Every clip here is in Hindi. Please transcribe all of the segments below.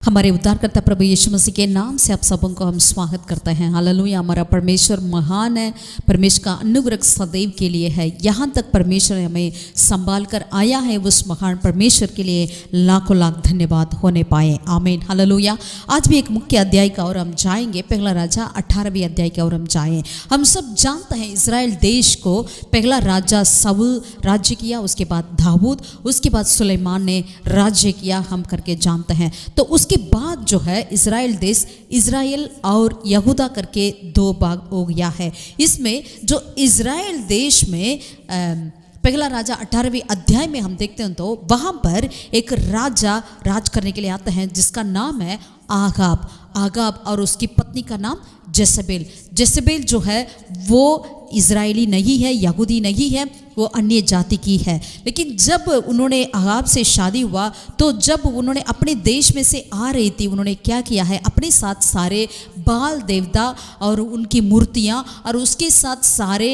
हमारे उद्धारकर्ता प्रभु यीशु मसीह के नाम से आप सबों को हम स्वागत करते हैं। हालेलुया। हमारा परमेश्वर महान है, परमेश्वर का अनुग्रह सदैव के लिए है। यहाँ तक परमेश्वर हमें संभाल कर आया है, उस महान परमेश्वर के लिए लाखों लाख धन्यवाद होने पाए। आमीन। हालेलुया। आज भी एक मुख्य अध्याय का और हम जाएंगे, पहला राजा 18वें अध्याय का और हम जाएं। हम सब जानते हैं इजराइल देश को पहला राजा शाऊल राज्य किया, उसके बाद दाऊद, उसके बाद सुलेमान ने राज्य किया, हम करके जानते हैं। तो उसके बाद जो है इजराइल देश इजराइल और यहूदा करके दो भाग हो गया है। इसमें जो इजराइल देश में पहला राजा 18वें अध्याय में हम देखते हैं तो वहाँ पर एक राजा राज करने के लिए आता है जिसका नाम है आगाब और उसकी पत्नी का नाम जेसेबेल। जेसेबेल जो है वो इजरायली नहीं है, यहूदी नहीं है, वो अन्य जाति की है। लेकिन जब उन्होंने आगाब से शादी हुआ तो जब उन्होंने अपने देश में से आ रही थी, उन्होंने क्या किया है, अपने साथ सारे बाल देवता और उनकी मूर्तियाँ और उसके साथ सारे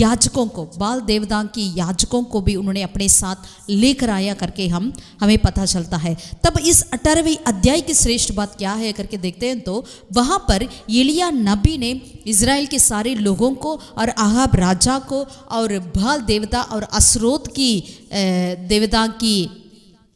याजकों को, बाल देवता की याजकों को भी उन्होंने अपने साथ लेकर आया करके हमें पता चलता है। तब इस 18वें अध्याय की श्रेष्ठ बात क्या है करके देखते हैं तो वहाँ पर एलिय्याह नबी ने इजराइल के सारे लोगों को और आहाब राजा को और बाल देवता और अस्रोत की देवता की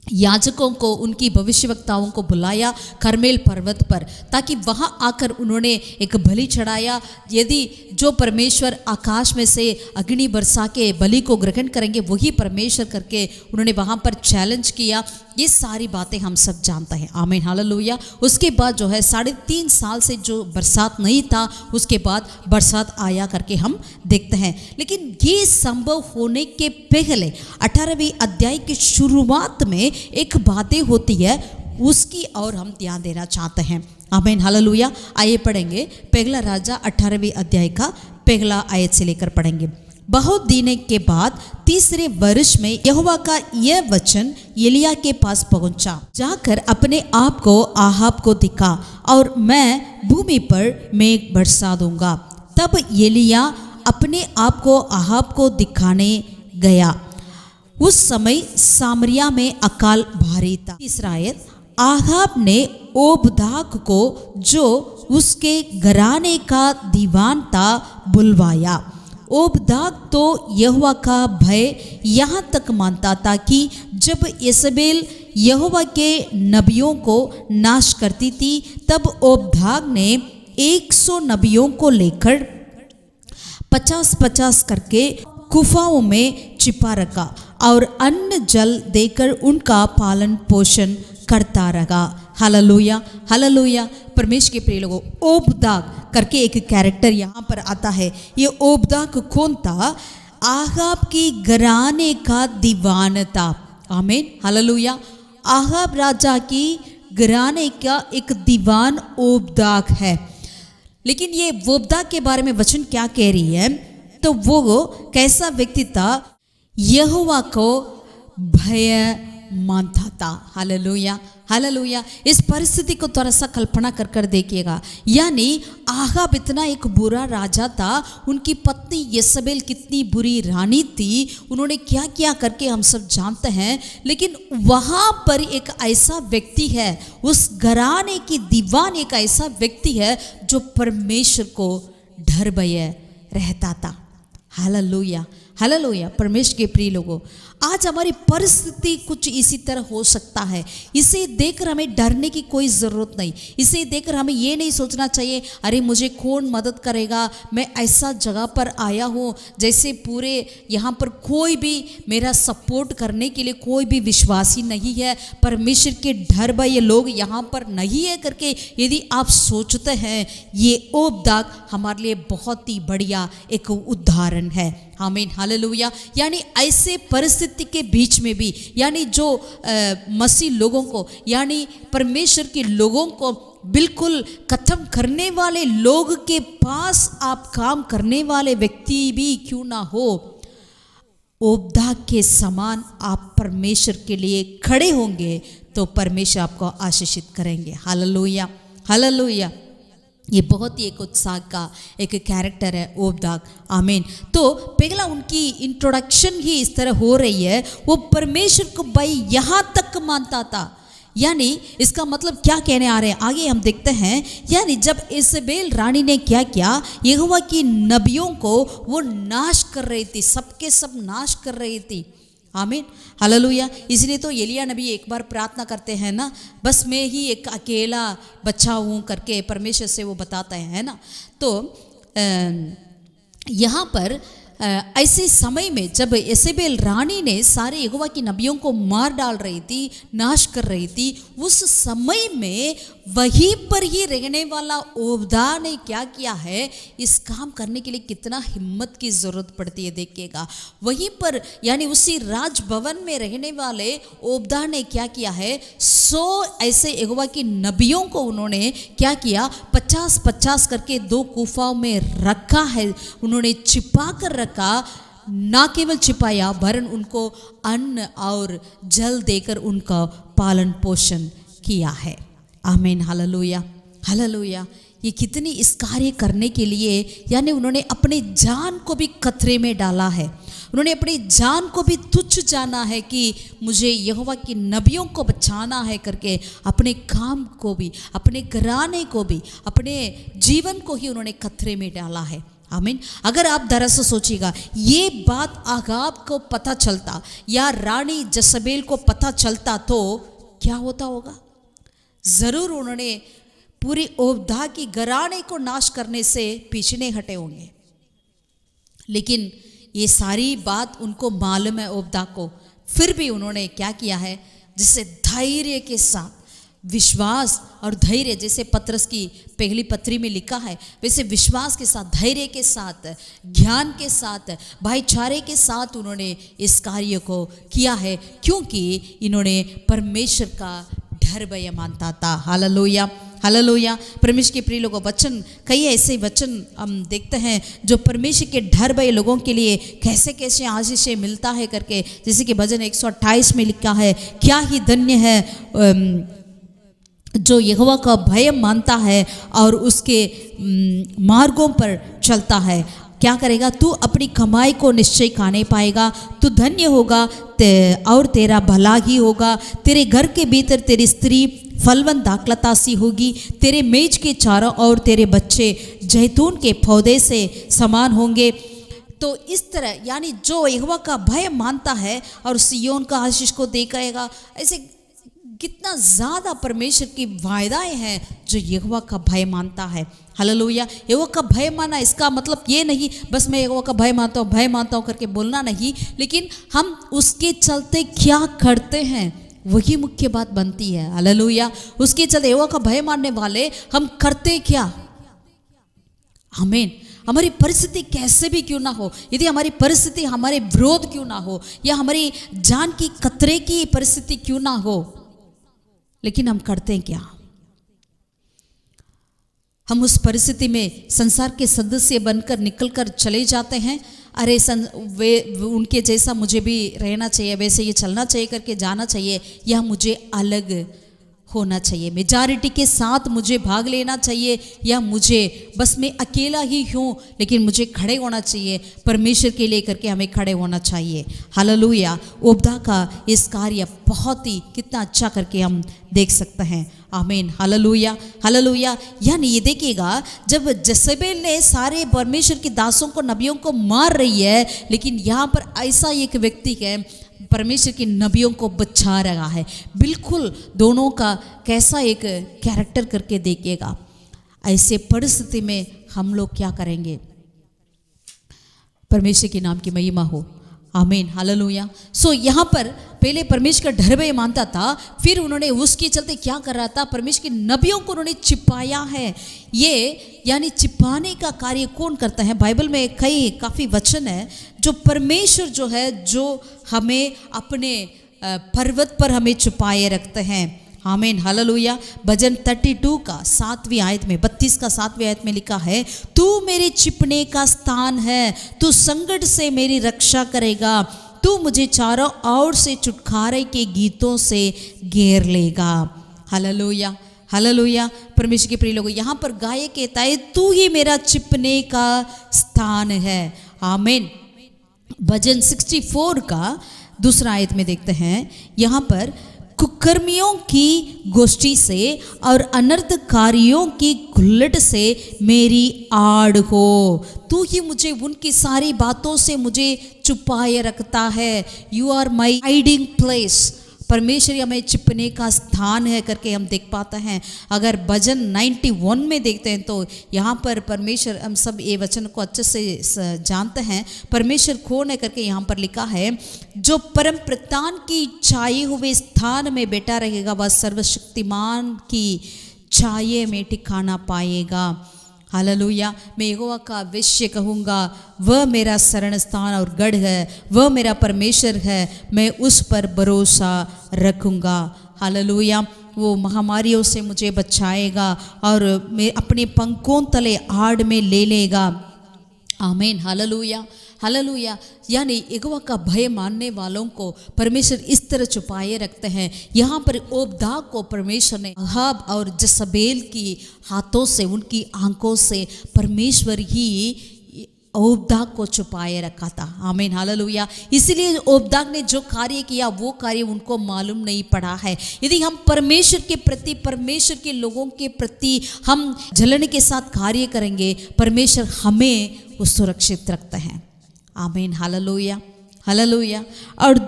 याजकों को, उनकी भविष्यवक्ताओं को बुलाया करमेल पर्वत पर, ताकि वहाँ आकर उन्होंने एक बलि चढ़ाया। यदि जो परमेश्वर आकाश में से अग्नि बरसा के बलि को ग्रहण करेंगे वही परमेश्वर करके उन्होंने वहाँ पर चैलेंज किया। ये सारी बातें हम सब जानते हैं। आमीन। हालेलुया। उसके बाद जो है 3.5 साल से जो बरसात नहीं था, उसके बाद बरसात आया करके हम देखते हैं। लेकिन ये संभव होने के पहले 18वें अध्याय की शुरुआत में एक बातें होती है, उसकी और हम ध्यान देना चाहते हैं। आमीन। हालेलुया। आइए पढ़ेंगे पहला राजा 18वें अध्याय का पहला आयत से लेकर पढ़ेंगे। बहुत दिन के बाद 3रे वर्ष में यहोवा का यह वचन एलिय्याह के पास पहुंचा, जाकर अपने आप को आहाब को दिखा और मैं भूमि पर मेघ बरसा दूंगा। तब एलिय्याह अपने आप को आहाब को दिखाने गया। उस समय सामरिया में अकाल भारी था। इसराइल आहाब ने ओबद्याह को, जो उसके घराने का दीवान था, बुलवाया। ओबद्याह तो यहोवा का भय यहाँ तक मानता था कि जब येजेबेल यहोवा के नबियों को नाश करती थी, तब ओबद्याह ने 100 नबियों को लेकर 50-50 करके गुफाओं में छिपा रखा और अन्न जल देकर उनका पालन पोषण करता रहा। हालेलुया। हालेलुया। परमेश्वर के प्रिय लोगों, ओबद्याह करके एक कैरेक्टर यहाँ पर आता है। ये ओबद्याह कौन था? आहाब की घराने का दीवान था। आमीन। हालेलुया। आहाब राजा की घराने का एक दीवान ओबद्याह है। लेकिन ये ओबद्याह के बारे में वचन क्या कह रही है, तो वो कैसा व्यक्ति था? यहोवा को भय मानता था। हालेलुया। हालेलुया। इस परिस्थिति को थोड़ा सा कल्पना कर देखिएगा। यानी आहाब इतना एक बुरा राजा था, उनकी पत्नी येजेबेल कितनी बुरी रानी थी, उन्होंने क्या क्या करके हम सब जानते हैं। लेकिन वहाँ पर एक ऐसा व्यक्ति है, उस घराने की दीवान एक ऐसा व्यक्ति है जो परमेश्वर को डर भय रहता था। हालेलुया। हालेलुया। परमेश्वर के प्रिय लोगों, आज हमारी परिस्थिति कुछ इसी तरह हो सकता है। इसे देखकर हमें डरने की कोई ज़रूरत नहीं। इसे देखकर हमें ये नहीं सोचना चाहिए अरे मुझे कौन मदद करेगा, मैं ऐसा जगह पर आया हूँ जैसे पूरे यहाँ पर कोई भी मेरा सपोर्ट करने के लिए कोई भी विश्वासी नहीं है, परमेश्वर के डर भय लोग यहाँ पर नहीं है करके यदि आप सोचते हैं, ये ओबद्याह हमारे लिए बहुत ही बढ़िया एक उदाहरण है। आमीन। हालेलुया। यानी ऐसे परिस्थिति के बीच में भी, यानी जो मसीह लोगों को, यानी परमेश्वर के लोगों को बिल्कुल खत्म करने वाले लोग के पास आप काम करने वाले व्यक्ति भी क्यों ना हो, ओबद्याह के समान आप परमेश्वर के लिए खड़े होंगे तो परमेश्वर आपको आशीषित करेंगे। हालेलुया। हालेलुया। ये बहुत ही एक उत्साह का एक कैरेक्टर है ओबद्याह। आमीन। तो पहला उनकी इंट्रोडक्शन ही इस तरह हो रही है, वो परमेश्वर को भाई यहाँ तक मानता था। यानी इसका मतलब क्या कहने आ रहे हैं, आगे हम देखते हैं। यानी जब इजेबेल रानी ने क्या किया, यहोवा की नबियों को वो नाश कर रही थी, सबके सब नाश कर रही थी। आमीन, हालेलुया। इसलिए तो एलिया नबी एक बार प्रार्थना करते हैं ना, बस मैं ही एक अकेला बच्चा हूँ करके परमेश्वर से वो बताते हैं ना। तो यहाँ पर ऐसे समय में जब इजेबेल रानी ने सारे यहोवा की नबियों को मार डाल रही थी, नाश कर रही थी, उस समय में वहीं पर ही रहने वाला ओबदा ने क्या किया है, इस काम करने के लिए कितना हिम्मत की ज़रूरत पड़ती है देखिएगा। वहीं पर यानी उसी राजभवन में रहने वाले ओबदा ने क्या किया है, 100 ऐसे यहोवा की नबियों को उन्होंने क्या किया, 50-50 करके 2 गुफाओं में रखा है, उन्होंने छिपा कर रखा। ना केवल छिपाया वरन उनको अन्न और जल देकर उनका पालन पोषण किया है। आमीन, हालेलुया, हालेलुया। ये कितनी इस कार्य करने के लिए यानी उन्होंने अपने जान को भी खतरे में डाला है, उन्होंने अपनी जान को भी तुच्छ जाना है कि मुझे यहोवा की नबियों को बचाना है करके अपने काम को भी, अपने घराने को भी, अपने जीवन को ही उन्होंने खतरे में डाला है। आमीन। अगर आप दरअसल सोचिएगा, ये बात आगाब को पता चलता या रानी जसबेल को पता चलता तो क्या होता होगा? ज़रूर उन्होंने पूरी ओबदा की घराने को नाश करने से पीछे नहीं हटे होंगे, लेकिन ये सारी बात उनको मालूम है ओबदा को, फिर भी उन्होंने क्या किया है, जिससे धैर्य के साथ, विश्वास और धैर्य, जैसे पत्रस की पहली पत्री में लिखा है वैसे विश्वास के साथ, धैर्य के साथ, ज्ञान के साथ, भाईचारे के साथ उन्होंने इस कार्य को किया है, क्योंकि इन्होंने परमेश्वर का डर भय मानता था। Hallelujah, hallelujah. परमेश्वर के प्रिय लोगों, वचन, कई ऐसे वचन हम देखते हैं जो परमेश्वर के डर भय लोगों के लिए कैसे कैसे आशीषें मिलता है करके, जैसे कि भजन 128 में लिखा है, क्या ही धन्य है जो यहोवा का भय मानता है और उसके मार्गों पर चलता है। क्या करेगा? तू अपनी कमाई को निश्चय खाने पाएगा, तू धन्य होगा और तेरा भला ही होगा। तेरे घर के भीतर तेरी स्त्री फलवंत दाखलता सी होगी, तेरे मेज के चारों ओर तेरे बच्चे जैतून के पौधे से समान होंगे। तो इस तरह यानी जो यहोवा का भय मानता है और सिय्योन का आशीष को देखेगा, ऐसे कितना ज़्यादा परमेश्वर की वायदाएं हैं जो यहोवा का भय मानता है। हालेलुया। यहोवा का भय माना इसका मतलब ये नहीं बस मैं यहोवा का भय मानता हूँ करके बोलना नहीं, लेकिन हम उसके चलते क्या करते हैं वही मुख्य बात बनती है। हालेलुया। उसके चलते यहोवा का भय मानने वाले हम करते क्या? आमीन। हमारी परिस्थिति कैसे भी क्यों ना हो, यदि हमारी परिस्थिति हमारे विरोध क्यों ना हो या हमारी जान की खतरे की परिस्थिति क्यों ना हो, लेकिन हम करते हैं क्या? हम उस परिस्थिति में संसार के सदस्य बनकर निकलकर चले जाते हैं, अरे वे उनके जैसा मुझे भी रहना चाहिए, वैसे ये चलना चाहिए करके जाना चाहिए, या मुझे अलग होना चाहिए, मेजॉरिटी के साथ मुझे भाग लेना चाहिए, या मुझे बस मैं अकेला ही हूँ लेकिन मुझे खड़े होना चाहिए, परमेश्वर के लिए करके हमें खड़े होना चाहिए। हालेलुया। ओबदा का इस कार्य बहुत ही कितना अच्छा करके हम देख सकते हैं। आमीन, हालेलुया, हालेलुया। यानी ये देखिएगा, जब जसेबेल ने सारे परमेश्वर के दासों को, नबियों को मार रही है, लेकिन यहाँ पर ऐसा एक व्यक्ति है परमेश्वर की नबियों को बचा रहा है। बिल्कुल दोनों का कैसा एक कैरेक्टर करके देखिएगा। ऐसे परिस्थिति में हम लोग क्या करेंगे? परमेश्वर के नाम की महिमा हो। आमीन, हालेलुया। सो यहाँ पर पहले परमेश्वर का डर भय मानता था, फिर उन्होंने उसके चलते क्या कर रहा था, परमेश्वर के नबियों को उन्होंने छिपाया है। ये यानी छिपाने का कार्य कौन करता है? बाइबल में काफ़ी वचन है जो परमेश्वर जो है, जो हमें अपने पर्वत पर हमें छुपाए रखते हैं। आमीन, हालेलुया। भजन 32 का 7वीं आयत में, 32 का 7वीं आयत में लिखा है, तू मेरे छिपने का स्थान है, तू संकट से मेरी रक्षा करेगा, तू मुझे चारों ओर से छुटकारे के गीतों से घेर लेगा। Hallelujah, hallelujah. परमेश्वर के प्रिय लोगों, यहाँ पर गायक कहता है, तू ही मेरा छिपने का स्थान है। आमीन। भजन 64 का 2रा आयत में देखते हैं, यहाँ पर कुकर्मियों की गोष्ठी से और अनर्थकारियों की घुल्लट से मेरी आड़ हो। तू ही मुझे उनकी सारी बातों से मुझे छुपाए रखता है। You are my hiding place. परमेश्वर हमें छिपने का स्थान है करके हम देख पाते हैं। अगर भजन 91 में देखते हैं तो यहाँ पर परमेश्वर, हम सब ये वचन को अच्छे से जानते हैं, परमेश्वर कौन है करके यहाँ पर लिखा है, जो परम प्रताप की छाए हुए स्थान में बैठा रहेगा वह सर्वशक्तिमान की छाये में ठिकाना पाएगा। हालेलुया। मैं यहोवा का अवश्य कहूँगा, वह मेरा शरण स्थान और गढ़ है, वह मेरा परमेश्वर है, मैं उस पर भरोसा रखूँगा। हालेलुया। वो महामारियों से मुझे बचाएगा और मैं अपने पंखों तले आड़ में ले लेगा। आमीन। Hallelujah, hallelujah. यानी यहोवा का भय मानने वालों को परमेश्वर इस तरह छुपाए रखते हैं। यहाँ पर ओबद्याह को परमेश्वर ने अहाब और जज़बेल की हाथों से, उनकी आंखों से परमेश्वर ही ओबद्याह को छुपाए रखा था। आमीन, हालेलुया। इसलिए ओबद्याह ने जो कार्य किया वो कार्य उनको मालूम नहीं पड़ा है। यदि हम परमेश्वर के प्रति, परमेश्वर के लोगों के प्रति हम जलन के साथ कार्य करेंगे, परमेश्वर हमें वो सुरक्षित रखते हैं। आमीन, हालेलुया, हालेलुया। और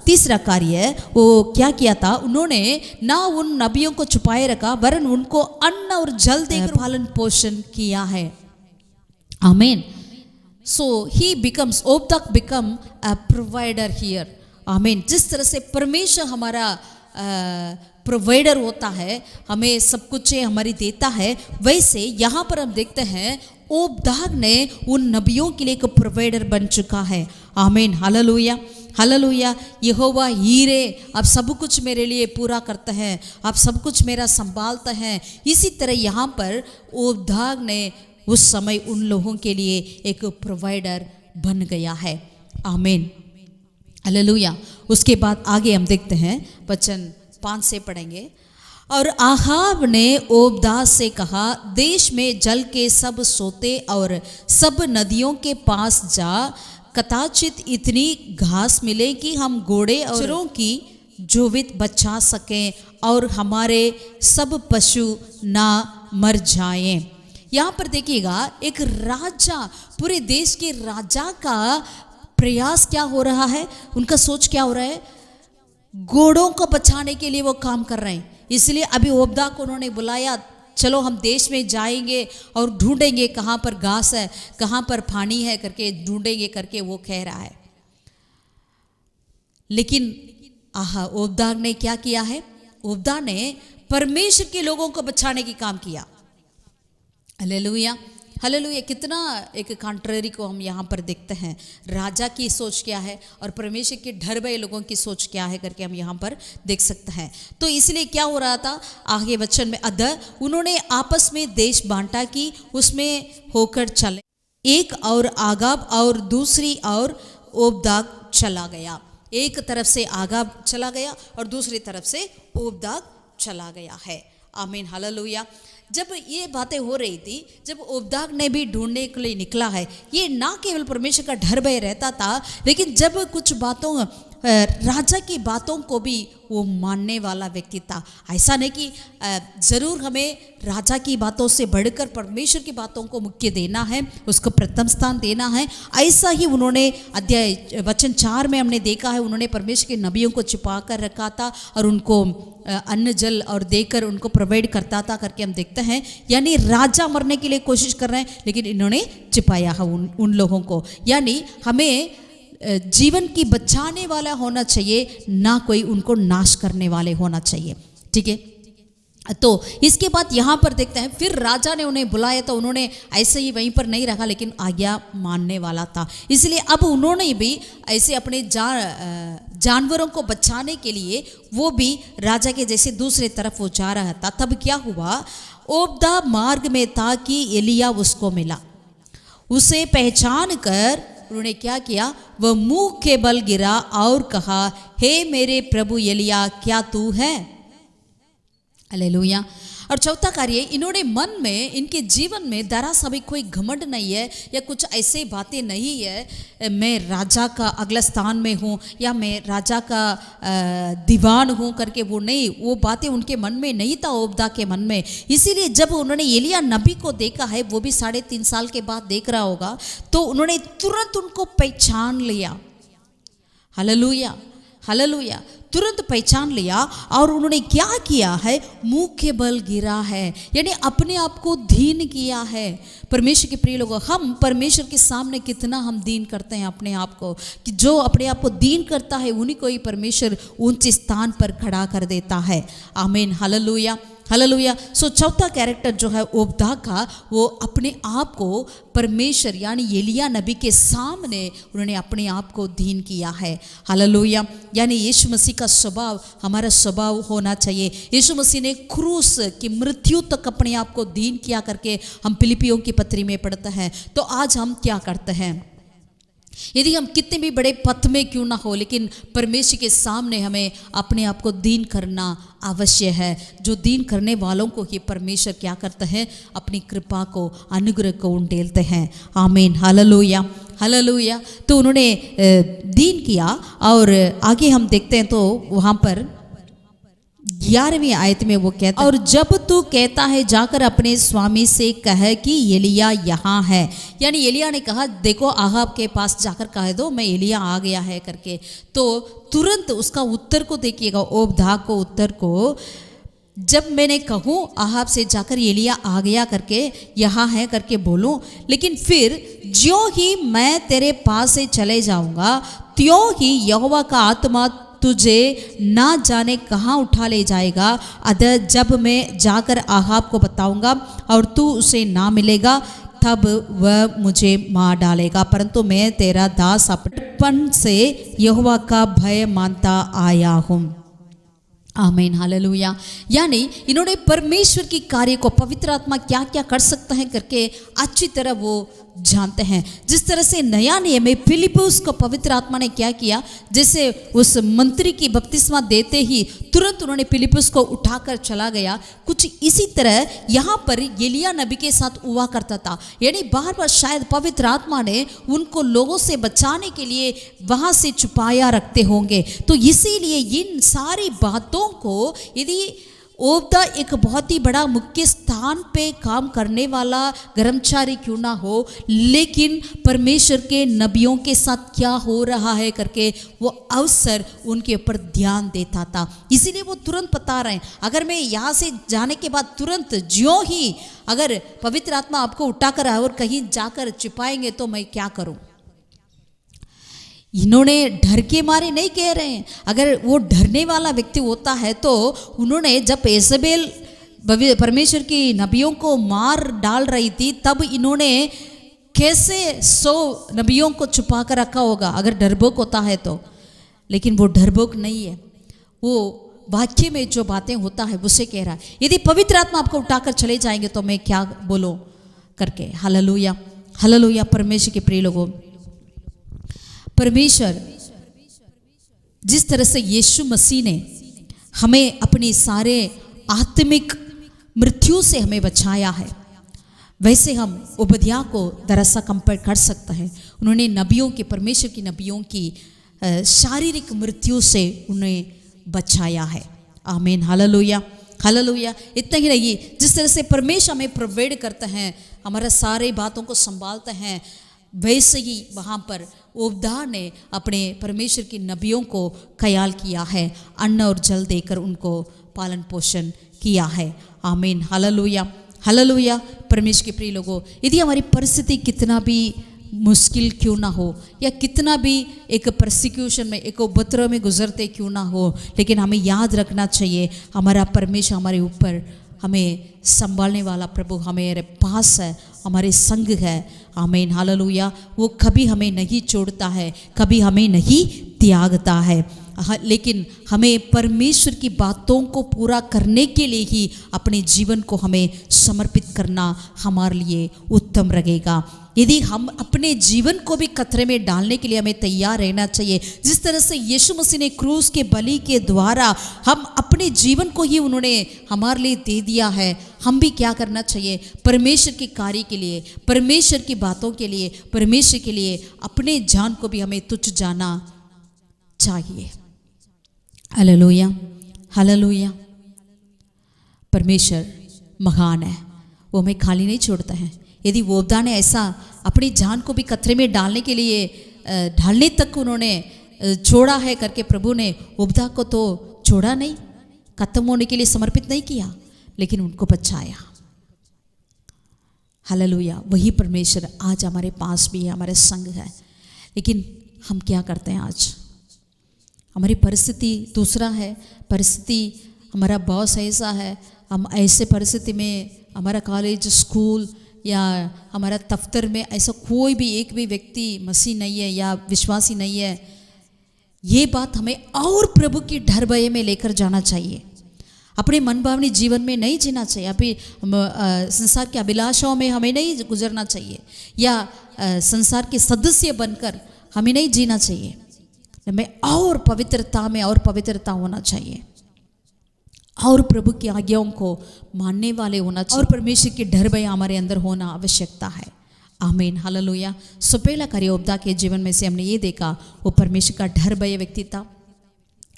तीसरा कार्य वो क्या किया था, उन्होंने ना उन नबियों को छुपाए रखा वरन उनको अन्न और जल देकर पालन पोषण किया है। आमीन। So he becomes, Obadiah become a provider here. आमीन। जिस तरह से परमेश्वर हमारा प्रोवाइडर होता है, हमें सब कुछ हमारी देता है, वैसे यहाँ पर हम देखते हैं ओबद्याह ने उन नबियों के लिए एक प्रोवाइडर बन चुका है। आमीन, हालेलुया, हालेलुया। यहोवा हीरे, आप सब कुछ मेरे लिए पूरा करते हैं, आप सब कुछ मेरा संभालते हैं। इसी तरह यहाँ पर ओबद्याह ने उस समय उन लोगों के लिए एक प्रोवाइडर बन गया है। आमीन, हालेलुया। उसके बाद आगे हम देखते हैं, वचन 5 से पढ़ेंगे। और आहाब ने ओबद्याह से कहा, देश में जल के सब सोते और सब नदियों के पास जा, कदाचित इतनी घास मिले कि हम घोड़े और खच्चरों की जीवित बचा सकें और हमारे सब पशु ना मर जाएं। यहाँ पर देखिएगा, एक राजा, पूरे देश के राजा का प्रयास क्या हो रहा है, उनका सोच क्या हो रहा है, घोड़ों को बचाने के लिए वो काम कर रहे हैं। इसलिए अभी ओबद्याह को उन्होंने बुलाया, चलो हम देश में जाएंगे और ढूंढेंगे कहाँ पर घास है, कहाँ पर पानी है करके ढूंढेंगे करके वो कह रहा है। लेकिन ओबद्याह ने क्या किया है, ओबद्याह ने परमेश्वर के लोगों को बचाने की काम किया। Hallelujah, hallelujah. कितना एक कॉन्ट्ररी को हम यहाँ पर देखते हैं। राजा की सोच क्या है और परमेश्वर के डर भय लोगों की सोच क्या है करके हम यहाँ पर देख सकते हैं। तो इसलिए क्या हो रहा था आगे वचन में, अतः उन्होंने आपस में देश बांटा कि उसमें होकर चले, एक और आगाब और दूसरी और ओबद्याह चला गया। एक तरफ से आगाब चला गया और दूसरी तरफ से ओबद्याह चला गया है। आमीन, हालेलुया। जब ये बातें हो रही थी, जब ओबद्याह ने भी ढूंढने के लिए निकला है, ये ना केवल परमेश्वर का डर भय रहता था, लेकिन जब कुछ बातों, राजा की बातों को भी वो मानने वाला व्यक्ति था। ऐसा नहीं कि ज़रूर हमें राजा की बातों से बढ़कर परमेश्वर की बातों को मुख्य देना है, उसको प्रथम स्थान देना है। ऐसा ही उन्होंने अध्याय वचन 4 में हमने देखा है, उन्होंने परमेश्वर के नबियों को छिपा कर रखा था और उनको अन्न जल और देकर उनको प्रोवाइड करता था करके हम देखते हैं। यानी राजा मरने के लिए कोशिश कर रहे हैं, लेकिन इन्होंने छिपाया है उन लोगों को। यानी हमें जीवन की बचाने वाला होना चाहिए, ना कोई उनको नाश करने वाले होना चाहिए। ठीक है। तो इसके बाद यहाँ पर देखते हैं, फिर राजा ने उन्हें बुलाया तो उन्होंने ऐसे ही वहीं पर नहीं रखा, लेकिन आज्ञा मानने वाला था। इसलिए अब उन्होंने भी ऐसे अपने जानवरों को बचाने के लिए वो भी राजा के जैसे दूसरे तरफ वो जा रहा था। तब क्या हुआ, ओबद्याह मार्ग में था कि एलिय्याह उसको मिला। उसे पहचान कर उन्होंने क्या किया, वह मुंह के बल गिरा और कहा, हे मेरे प्रभु एलिय्याह, क्या तू है? हालेलुया। और चौथा कार्य, इन्होंने मन में, इनके जीवन में जरा सा भी कोई घमंड नहीं है या कुछ ऐसे बातें नहीं है मैं राजा का अगला स्थान में हूँ या मैं राजा का दीवान हूँ करके, वो नहीं, वो बातें उनके मन में नहीं था, ओबदा के मन में। इसीलिए जब उन्होंने एलिया नबी को देखा है, वो भी 3.5 साल के बाद देख रहा होगा, तो उन्होंने तुरंत उनको पहचान लिया। हालेलुया, हालेलुया, तुरंत पहचान लिया और उन्होंने क्या किया है, मुंह के बल गिरा है, यानी अपने आप को दीन किया है। परमेश्वर के प्रिय लोगों, हम परमेश्वर के सामने कितना हम दीन करते हैं अपने आप को, कि जो अपने आप को दीन करता है उन्हीं को ही परमेश्वर ऊंचे स्थान पर खड़ा कर देता है। आमीन, हालेलुया, हालेलुया। सो चौथा कैरेक्टर जो है ओबदा का, वो अपने आप को परमेश्वर यानी एलिया नबी के सामने उन्होंने अपने आप को दीन किया है। हालेलुया, यानी यीशु मसीह का स्वभाव हमारा स्वभाव होना चाहिए। यीशु मसीह ने क्रूस की मृत्यु तक अपने आप को दीन किया करके हम फिलिपियों की पत्री में पढ़ते हैं। तो आज हम क्या करते हैं, यदि हम कितने भी बड़े पद में क्यों ना हो, लेकिन परमेश्वर के सामने हमें अपने आप को दीन करना अवश्य है। जो दीन करने वालों को ही परमेश्वर क्या करते हैं, अपनी कृपा को, अनुग्रह को उंडेलते हैं। आमीन, हालेलुया, हालेलुया। तो उन्होंने दीन किया और आगे हम देखते हैं तो वहाँ पर 11वीं आयत में वो कहता है, और जब तू कहता है जाकर अपने स्वामी से कह कि एलिया यहाँ है, यानी एलिया ने कहा देखो आहाब के पास जाकर कह दो मैं एलिया आ गया है करके, तो तुरंत उसका उत्तर को देखिएगा, ओबदा को उत्तर को, जब मैंने कहूँ आहाब से जाकर एलिया आ गया करके, यहाँ है करके बोलूँ, लेकिन फिर ज्यों ही मैं तेरे पास से चले जाऊँगा त्यों ही यहोवा का आत्मा तुझे ना जाने कहाँ उठा ले जाएगा। अतः जब मैं जाकर आहाब को बताऊंगा और तू उसे ना मिलेगा, तब वह मुझे मार डालेगा, परंतु मैं तेरा दास अपनपन से यहोवा का भय मानता आया हूँ। आमीन, हालेलुया। यानी इन्होंने परमेश्वर की कार्य को, पवित्र आत्मा क्या क्या कर सकता है करके अच्छी तरह वो जानते हैं। जिस तरह से नया नियम में फिलिप्पुस को पवित्र आत्मा ने क्या किया, जैसे उस मंत्री की बपतिस्मा देते ही तुरंत उन्होंने फिलिप्पुस को उठाकर चला गया, कुछ इसी तरह यहाँ पर एलिया नबी के साथ हुआ करता था। यानी बार बार शायद पवित्र आत्मा ने उनको लोगों से बचाने के लिए वहाँ से छुपाया रखते होंगे। तो इसीलिए इन सारी बातों को, यदि ओबदा एक बहुत ही बड़ा मुख्य स्थान पे काम करने वाला कर्मचारी क्यों ना हो, लेकिन परमेश्वर के नबियों के साथ क्या हो रहा है करके वो अवसर उनके ऊपर ध्यान देता था। इसीलिए वो तुरंत बता रहे हैं, अगर मैं यहाँ से जाने के बाद तुरंत ज्यों ही अगर पवित्र आत्मा आपको उठाकर और कहीं जाकर छिपाएंगे तो मैं क्या करूँ। इन्होंने डर के मारे नहीं कह रहे हैं, अगर वो डरने वाला व्यक्ति होता है तो उन्होंने जब एजेबेल परमेश्वर की नबियों को मार डाल रही थी तब इन्होंने कैसे 100 नबियों को छुपा कर रखा होगा अगर डरपोक होता है तो। लेकिन वो डरपोक नहीं है, वो वाक्य में जो बातें होता है उसे कह रहा है। यदि पवित्र आत्मा आपको उठाकर चले जाएंगे तो मैं क्या बोलूं करके। Hallelujah, hallelujah. परमेश्वर के प्रिय लोगों, परमेश्वर जिस तरह से यीशु मसीह ने हमें अपनी सारे आत्मिक मृत्यु से हमें बचाया है, वैसे हम ओबद्याह को दरअसल कंपेयर कर सकते हैं। उन्होंने नबियों की, परमेश्वर की नबियों की शारीरिक मृत्यु से उन्हें बचाया है। आमीन, हालेलुया, हालेलुया। इतना ही नहीं, जिस तरह से परमेश्वर हमें प्रोवाइड करते हैं, हमारा सारे बातों को संभालते हैं, वैसे ही वहाँ पर ओबदा ने अपने परमेश्वर की नबियों को ख्याल किया है, अन्न और जल देकर उनको पालन पोषण किया है। आमीन, हालेलुया, हालेलुया। परमेश्वर के प्रिय लोगों, यदि हमारी परिस्थिति कितना भी मुश्किल क्यों ना हो या कितना भी एक परसिक्यूशन में, एक उपद्रव में गुजरते क्यों ना हो, लेकिन हमें याद रखना चाहिए हमारा परमेश्वर हमारे ऊपर हमें संभालने वाला प्रभु हमारे पास है, हमारे संग है। आमीन, हालेलुया। वो कभी हमें नहीं छोड़ता है, कभी हमें नहीं त्यागता है, लेकिन हमें परमेश्वर की बातों को पूरा करने के लिए ही अपने जीवन को हमें समर्पित करना हमारे लिए उत्तम रहेगा। यदि हम अपने जीवन को भी खतरे में डालने के लिए हमें तैयार रहना चाहिए। जिस तरह से यीशु मसीह ने क्रूस के बलि के द्वारा हम अपने जीवन को ही उन्होंने हमारे लिए दे दिया है, हम भी क्या करना चाहिए, परमेश्वर के कार्य के लिए, परमेश्वर की बातों के लिए, परमेश्वर के लिए अपने जान को भी हमें तुच्छ जाना चाहिए। Hallelujah, hallelujah. परमेश्वर महान है, वो हमें खाली नहीं छोड़ता है। यदि वोबदा ने ऐसा अपनी जान को भी खतरे में डालने के लिए ढालने तक उन्होंने छोड़ा है करके प्रभु ने वोबदा को तो छोड़ा नहीं, खत्म होने के लिए समर्पित नहीं किया, लेकिन उनको बचाया। हालेलुया। वही परमेश्वर आज हमारे पास भी है, हमारे संग है। लेकिन हम क्या करते हैं आज? हमारी परिस्थिति दूसरा है, परिस्थिति हमारा बॉस ऐसा है, हम ऐसे परिस्थिति में हमारा कॉलेज स्कूल या हमारा दफ्तर में ऐसा कोई भी एक भी व्यक्ति मसीह नहीं है या विश्वासी नहीं है। ये बात हमें और प्रभु की डर भय में लेकर जाना चाहिए। अपने मनभावनी जीवन में नहीं जीना चाहिए, अभी संसार के अभिलाषाओं में हमें नहीं गुजरना चाहिए, या संसार के सदस्य बनकर हमें नहीं जीना चाहिए। हमें और पवित्रता में और पवित्रता होना चाहिए, और प्रभु की आज्ञाओं को मानने वाले होना चाहिए, और परमेश्वर की डर भय हमारे अंदर होना आवश्यकता है। आमीन, हालेलुया। सो पहला कार्य वोबदा के जीवन में से हमने ये देखा, वो परमेश्वर का डर भय व्यक्ति था,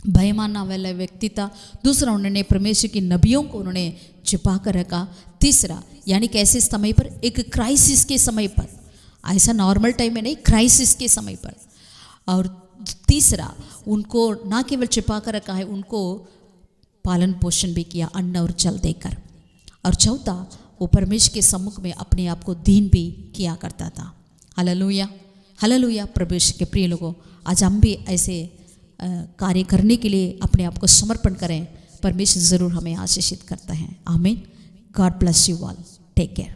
भय मानने वाला व्यक्ति था। दूसरा, उन्होंने परमेश्वर की नबियों को उन्होंने छिपा कर रखा। तीसरा, यानी कैसे समय पर, एक क्राइसिस के समय पर, ऐसा नॉर्मल टाइम में नहीं, क्राइसिस के समय पर। और तीसरा, उनको ना केवल छिपा कर रखा है, उनको पालन पोषण भी किया, अन्न और जल देकर। और चौथा, वो परमेश्वर के सम्मुख में अपने आप को दीन भी किया करता था। Hallelujah, hallelujah. परमेश्वर के प्रिय लोगों, आज हम भी ऐसे कार्य करने के लिए अपने आप को समर्पण करें। परमेश्वर ज़रूर हमें आशीषित करता है। आमीन। God bless you all. Take care.